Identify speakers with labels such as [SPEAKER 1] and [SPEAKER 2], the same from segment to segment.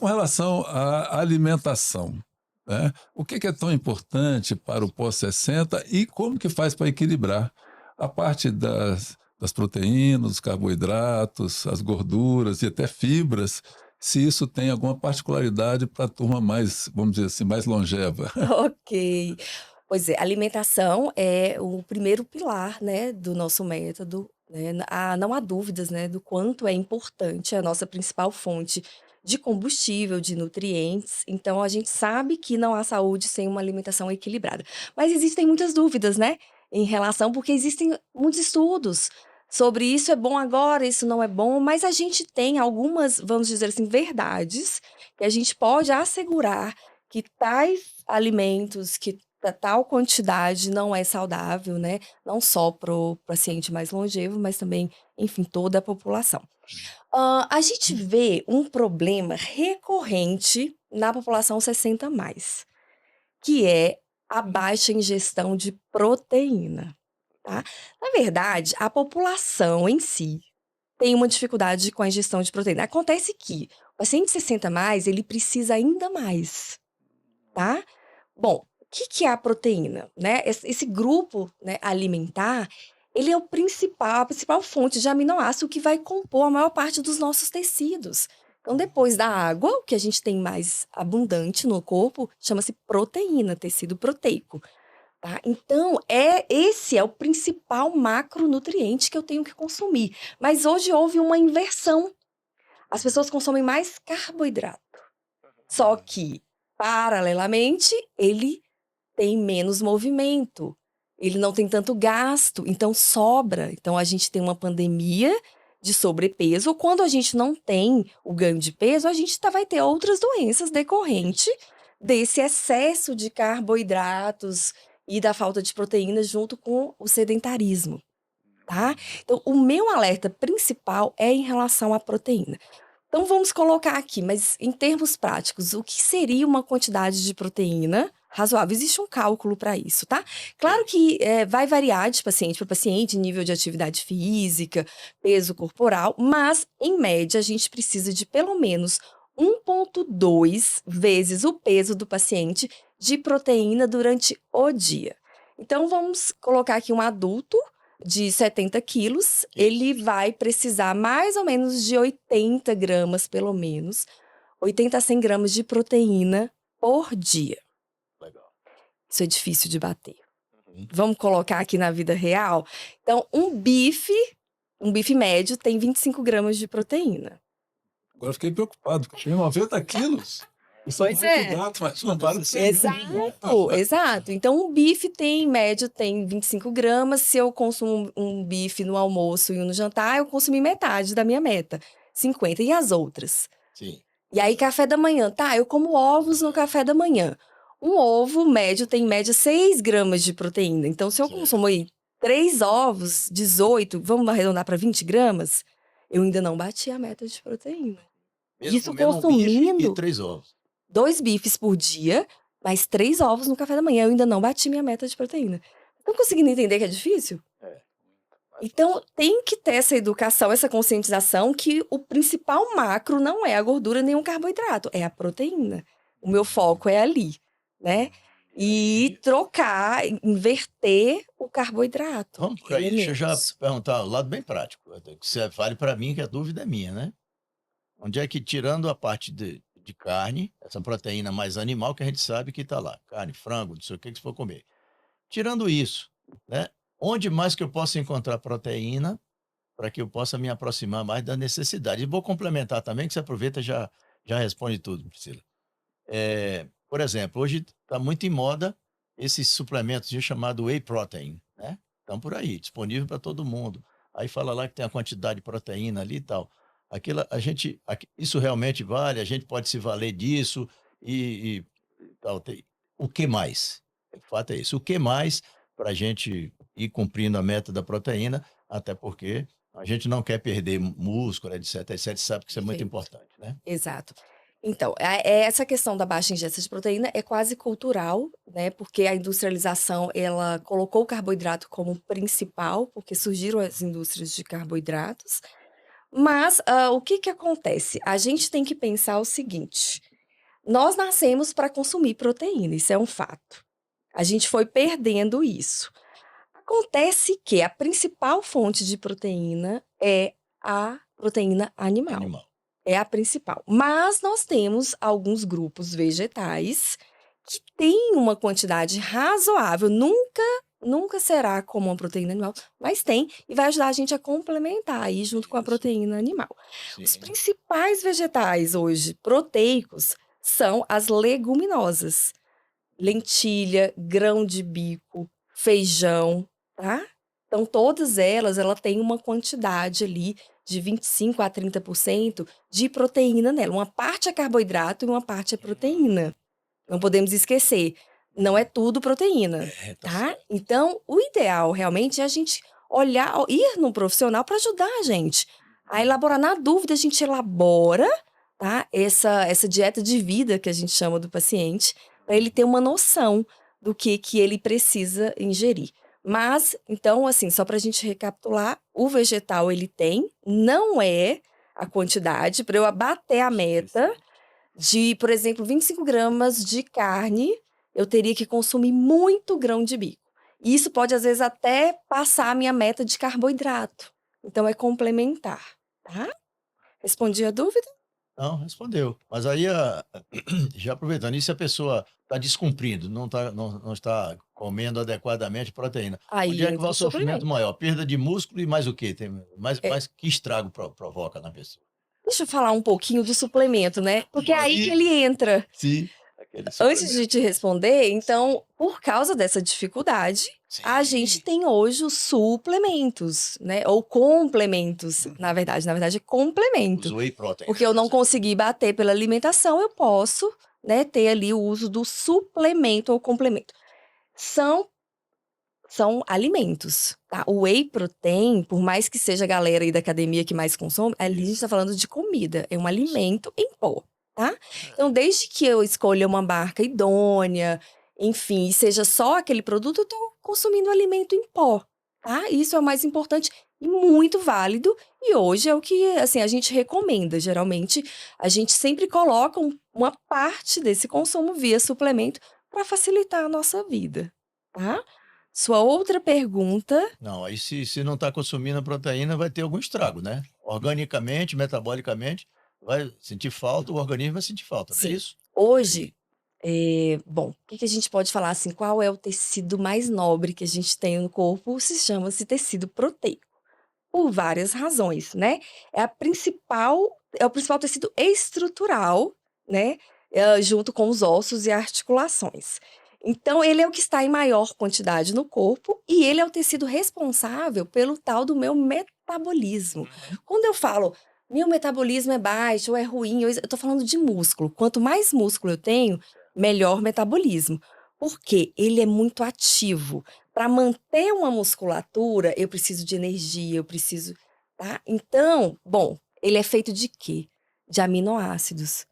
[SPEAKER 1] Com relação à alimentação, né, o que é tão importante para o pós-60 e como que faz para equilibrar a parte das proteínas, os carboidratos, as gorduras e até fibras, se isso tem alguma particularidade para a turma mais, vamos dizer assim, mais longeva?
[SPEAKER 2] Ok. Pois é, alimentação é o primeiro pilar, né, do nosso método, né, não há dúvidas, né, do quanto é importante, é a nossa principal fonte de combustível, de nutrientes, então a gente sabe que não há saúde sem uma alimentação equilibrada. Mas existem muitas dúvidas, né, em relação porque existem muitos estudos sobre isso é bom agora, isso não é bom, mas a gente tem algumas, vamos dizer assim, verdades que a gente pode assegurar que tais alimentos, que tal quantidade não é saudável, né, não só para o paciente mais longevo, mas também, enfim, toda a população. A gente vê um problema recorrente na população 60 mais, que é a baixa ingestão de proteína, tá. Na verdade, a população em si tem uma dificuldade com a ingestão de proteína. Acontece que o paciente 60 mais, ele precisa ainda mais, tá. Bom, o que que é a proteína, né? Esse grupo, né, alimentar, ele é a principal fonte de aminoácido que vai compor a maior parte dos nossos tecidos. Então, depois da água, o que a gente tem mais abundante no corpo chama-se proteína, tecido proteico, tá? Então, esse é o principal macronutriente que eu tenho que consumir. Mas hoje houve uma inversão. As pessoas consomem mais carboidrato. Só que, paralelamente, ele tem menos movimento, ele não tem tanto gasto, então sobra. Então a gente tem uma pandemia de sobrepeso, quando a gente não tem o ganho de peso, a gente vai ter outras doenças decorrente desse excesso de carboidratos e da falta de proteína junto com o sedentarismo, tá. Então o meu alerta principal é em relação à proteína. Então vamos colocar aqui, mas em termos práticos, o que seria uma quantidade de proteína razoável? Existe um cálculo para isso, tá? Claro
[SPEAKER 3] Ok.
[SPEAKER 2] que, vai variar de paciente para paciente, nível de atividade física, peso corporal, mas em média a gente precisa de pelo menos 1,2 vezes o peso do paciente de proteína durante o dia. Então vamos colocar aqui um adulto de 70 quilos, ele
[SPEAKER 3] Isso.
[SPEAKER 2] vai precisar mais ou menos de 80 gramas, pelo menos, 80 a 100 gramas de proteína por dia.
[SPEAKER 3] Legal.
[SPEAKER 2] Isso é difícil de bater.
[SPEAKER 3] Uhum.
[SPEAKER 2] Vamos colocar aqui na vida real? Então, um bife médio tem 25 gramas de proteína.
[SPEAKER 1] Agora eu fiquei preocupado, porque eu tenho 90 quilos. Eu sou
[SPEAKER 2] Pois
[SPEAKER 1] muito
[SPEAKER 2] é.
[SPEAKER 1] gato, mas não paro de ser grande.
[SPEAKER 2] Exato, exato. Então um bife tem, em média, tem 25 gramas. Se eu consumo um bife no almoço e um no jantar, eu consumi metade da minha meta, 50. E as outras?
[SPEAKER 3] Sim.
[SPEAKER 2] E aí café da manhã, tá, eu como ovos no café da manhã. Um ovo médio tem em média 6 gramas de proteína, então se eu consumo
[SPEAKER 3] Certo.
[SPEAKER 2] aí 3 ovos, 18, vamos arredondar para 20 gramas, eu ainda não bati a meta de proteína.
[SPEAKER 3] Mesmo
[SPEAKER 2] Isso
[SPEAKER 3] comendo um bife e
[SPEAKER 2] consumindo
[SPEAKER 3] 3 ovos.
[SPEAKER 2] 2 bifes por dia, mais 3 ovos no café da manhã, eu ainda não bati minha meta de proteína. Estão conseguindo entender que é difícil?
[SPEAKER 3] É, mais
[SPEAKER 2] Então
[SPEAKER 3] fácil.
[SPEAKER 2] tem que ter essa educação, essa conscientização que o principal macro não é a gordura nem o carboidrato, é a proteína. O meu foco é ali, né.
[SPEAKER 3] E
[SPEAKER 2] E
[SPEAKER 3] aí
[SPEAKER 2] trocar, inverter o carboidrato
[SPEAKER 3] vamos por
[SPEAKER 2] em
[SPEAKER 3] aí, deixa eu já
[SPEAKER 2] alimentos.
[SPEAKER 3] perguntar o lado bem prático, até que você fale para mim que a dúvida é minha, né. Onde é que tirando a parte de carne, essa proteína mais animal que a gente sabe que está lá, carne, frango, não sei o que você for comer. Tirando isso, né, onde mais que eu posso encontrar proteína para que eu possa me aproximar mais da necessidade? E vou complementar também, que você aproveita e já responde tudo, Priscila. Por exemplo, hoje está muito em moda esses suplementos de chamado whey protein, né? Estão por aí, disponível para todo mundo. Aí fala lá que tem a quantidade de proteína ali e tal. Aquilo isso realmente vale, a gente pode se valer disso e tal. O que mais? O fato é isso. O que mais para a gente ir cumprindo a meta da proteína, até porque a gente não quer perder músculo, etc, etc, sabe que isso é muito
[SPEAKER 2] Perfeito.
[SPEAKER 3] importante, né?
[SPEAKER 2] Exato. Então, essa questão da baixa ingesta de proteína é quase cultural, né, porque a industrialização, ela colocou o carboidrato como principal, porque surgiram as indústrias de carboidratos, Mas o que que acontece? A gente tem que pensar o seguinte: nós nascemos para consumir proteína, isso é um fato. A gente foi perdendo isso. Acontece que a principal fonte de proteína é a proteína animal.
[SPEAKER 3] Animal.
[SPEAKER 2] É a principal. Mas nós temos alguns grupos vegetais que têm uma quantidade razoável, nunca será como uma proteína animal, mas tem e vai ajudar a gente a complementar aí junto com a
[SPEAKER 3] Isso.
[SPEAKER 2] proteína animal. Os
[SPEAKER 3] Sim.
[SPEAKER 2] principais vegetais hoje proteicos são as leguminosas: lentilha, grão de bico, feijão, tá? Então todas elas, ela tem uma quantidade ali de 25 a 30% de proteína nela. Uma parte é carboidrato e uma parte é proteína. Não podemos esquecer, não é tudo proteína,
[SPEAKER 3] Tá
[SPEAKER 2] tá?
[SPEAKER 3] certo.
[SPEAKER 2] Então, o ideal realmente é a gente ir num profissional para ajudar a gente a elaborar. Na dúvida, a gente elabora, tá? Essa dieta de vida que a gente chama do paciente, para ele ter uma noção do que ele precisa ingerir. Mas, então, assim, só para a gente recapitular, o vegetal ele tem, não é a quantidade, para eu abater a meta de, por exemplo, 25 gramas de carne, eu teria que consumir muito grão de bico. E isso pode, às vezes, até passar a minha meta de carboidrato. Então, é complementar, tá? Respondi a dúvida?
[SPEAKER 3] Não, respondeu. Mas aí, já aproveitando, e se a pessoa está descumprindo, não está comendo adequadamente proteína, onde
[SPEAKER 2] Aí
[SPEAKER 3] é que vai
[SPEAKER 2] entra
[SPEAKER 3] o
[SPEAKER 2] o
[SPEAKER 3] sofrimento
[SPEAKER 2] suplemento.
[SPEAKER 3] maior? Perda de músculo e mais o quê?
[SPEAKER 2] É,
[SPEAKER 3] Mais que estrago provoca na pessoa?
[SPEAKER 2] deixa eu falar um pouquinho do suplemento, né? Porque é aí que
[SPEAKER 3] E,
[SPEAKER 2] ele entra.
[SPEAKER 3] sim, aquele
[SPEAKER 2] Antes de
[SPEAKER 3] suplemento.
[SPEAKER 2] te responder, então, por causa dessa dificuldade, a gente
[SPEAKER 3] Sim.
[SPEAKER 2] tem hoje os suplementos, né? Ou complementos, na verdade é
[SPEAKER 3] Os
[SPEAKER 2] complemento.
[SPEAKER 3] whey protein,
[SPEAKER 2] Porque
[SPEAKER 3] né?
[SPEAKER 2] eu
[SPEAKER 3] Tá
[SPEAKER 2] não
[SPEAKER 3] certo.
[SPEAKER 2] consegui bater pela alimentação, eu posso, né, ter ali o uso do suplemento ou complemento. São são alimentos, tá? O whey protein, por mais que seja a galera aí da academia que mais consome, ali a gente
[SPEAKER 3] Isso.
[SPEAKER 2] tá falando de comida, é um
[SPEAKER 3] Isso.
[SPEAKER 2] alimento em pó, tá? Então,
[SPEAKER 3] É.
[SPEAKER 2] desde que eu escolha uma marca idônea, enfim, e seja só aquele produto, eu tô consumindo alimento em pó, tá? Isso é o mais importante e muito válido, e hoje é o que, assim, a gente recomenda. Geralmente, a gente sempre coloca uma parte desse consumo via suplemento para facilitar a nossa vida, tá? Sua outra pergunta.
[SPEAKER 3] Não, aí se não está consumindo a proteína, vai ter algum estrago, né? Organicamente, metabolicamente, vai sentir falta, o organismo vai sentir falta, não é
[SPEAKER 2] Sim,
[SPEAKER 3] isso? E
[SPEAKER 2] hoje,
[SPEAKER 3] aí?
[SPEAKER 2] bom, o que que a gente pode falar, assim, qual é o tecido mais nobre que a gente tem no corpo? Se chama-se tecido proteico, por várias razões, né. É o principal tecido estrutural, né, junto com os ossos e articulações. Então ele é o que está em maior quantidade no corpo e ele é o tecido responsável pelo tal do meu metabolismo.
[SPEAKER 3] Uhum.
[SPEAKER 2] Quando eu falo: "Meu metabolismo é baixo ou é ruim", eu estou falando de músculo. Quanto mais músculo eu tenho, melhor metabolismo, porque ele é muito ativo. Para manter uma musculatura, eu preciso de energia, eu preciso, tá? Então, bom, ele é feito de quê? De aminoácidos,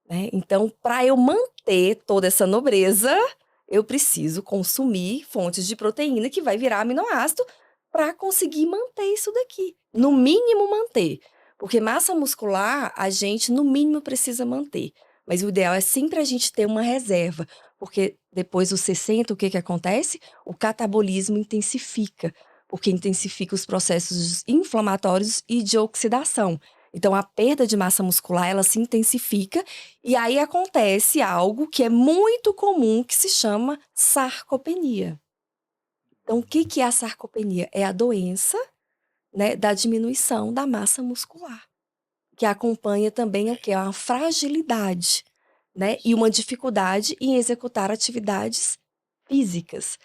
[SPEAKER 2] né? Então, para eu manter toda essa nobreza, eu preciso consumir fontes de proteína que vai virar aminoácido para conseguir manter isso daqui. No mínimo manter, porque massa muscular a gente no mínimo precisa manter, mas o ideal é sempre a gente ter uma reserva, porque depois dos 60 o que que acontece? O catabolismo intensifica, porque intensifica os processos inflamatórios e de oxidação. Então a perda de massa muscular, ela se intensifica e aí acontece algo que é muito comum, que se chama sarcopenia. Então, o que que é a sarcopenia? É a doença, né, da diminuição da massa muscular, que acompanha também o quê? É uma fragilidade, né, e
[SPEAKER 3] Isso.
[SPEAKER 2] uma dificuldade em executar atividades físicas.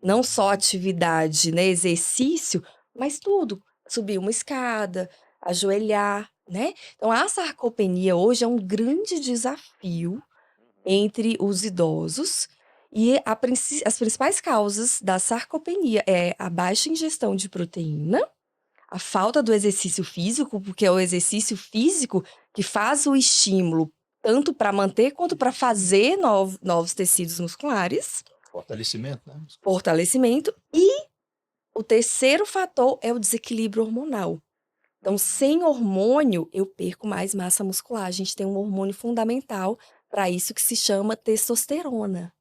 [SPEAKER 2] Não só
[SPEAKER 3] Uhum.
[SPEAKER 2] atividade, né, exercício, mas tudo. Subir uma escada, ajoelhar, né. Então a sarcopenia hoje é um grande desafio
[SPEAKER 3] Uhum.
[SPEAKER 2] entre os idosos e as principais causas da sarcopenia é a baixa ingestão de proteína, a falta do exercício físico, porque é o exercício físico que faz o estímulo tanto para manter quanto para fazer novos tecidos musculares,
[SPEAKER 3] Fortalecimento, né?
[SPEAKER 2] fortalecimento, e o terceiro fator é o desequilíbrio hormonal. Então, sem hormônio, eu perco mais massa muscular. A gente tem um hormônio fundamental para isso que se chama testosterona.